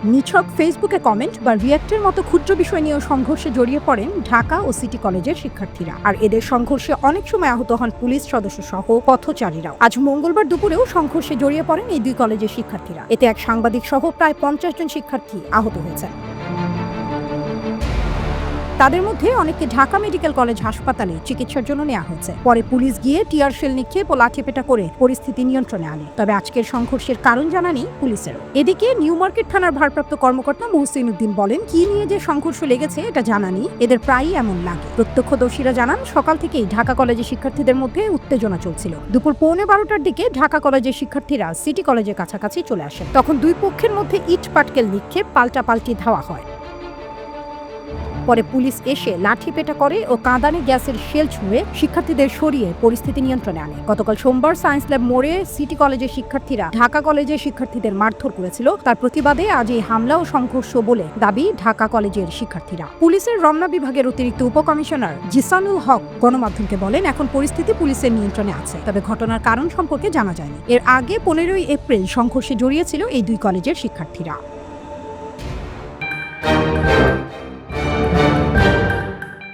নিছক ফেসবুকে কমেন্ট বা রিয়্যাক্টের মতো ক্ষুদ্র বিষয় নিয়েও সংঘর্ষে জড়িয়ে পড়েন ঢাকা ও সিটি কলেজের শিক্ষার্থীরা। আর এদের সংঘর্ষে অনেক সময় আহত হন পুলিশ সদস্য সহ পথচারীরাও। আজ মঙ্গলবার দুপুরেও সংঘর্ষে জড়িয়ে পড়েন এই দুই কলেজের শিক্ষার্থীরা। এতে এক সাংবাদিক সহ প্রায় 50 জন শিক্ষার্থী আহত হয়েছেন। তাদের মধ্যে অনেককে ঢাকা মেডিকেল কলেজ হাসপাতালে চিকিৎসার জন্য নেওয়া হয়েছে। পরে পুলিশ গিয়ে টিয়ার শেল নিক্ষেপ ও লাঠিপেটা করে পরিস্থিতি নিয়ন্ত্রণে আনে। তবে আজকের সংঘর্ষের কারণ জানা নেই পুলিশেরও। এদিকে নিউ মার্কেট থানার ভারপ্রাপ্ত কর্মকর্তা মুহসিন উদ্দিন বলেন, কি নিয়ে যে সংঘর্ষ লেগেছে এটা জানা নেই, এদের প্রায়ই এমন লাগে। প্রত্যক্ষদর্শীরা জানান, সকাল থেকেই ঢাকা কলেজের শিক্ষার্থীদের মধ্যে উত্তেজনা চলছিল। দুপুর 11:15টার দিকে ঢাকা কলেজের শিক্ষার্থীরা সিটি কলেজের কাছাকাছি চলে আসেন। তখন দুই পক্ষের মধ্যে ইট পাটকেল নিক্ষেপ, পাল্টাপাল্টি ধাওয়া হয়। পরে পুলিশ এসে লাঠিপেটা করে ও কাঁদানে গ্যাসের শেল ছুঁড়ে শিক্ষার্থীদের সরিয়ে পরিস্থিতি নিয়ন্ত্রণে আনে। গতকাল সোমবার সায়েন্স ল্যাব মোড়ে সিটি কলেজের শিক্ষার্থীরা ঢাকা কলেজের শিক্ষার্থীদের মারধর করেছিল। তার প্রতিবাদে আজ এই হামলা ও সংঘর্ষ বলে দাবি ঢাকা কলেজের শিক্ষার্থীরা। পুলিশের রমনা বিভাগের অতিরিক্ত উপকমিশনার জিসানুল হক গণমাধ্যমকে বলেন, এখন পরিস্থিতি পুলিশের নিয়ন্ত্রণে আছে, তবে ঘটনার কারণ সম্পর্কে জানা যায়নি। এর আগে 15ই এপ্রিল সংঘর্ষে জড়িয়েছিল এই দুই কলেজের শিক্ষার্থীরা।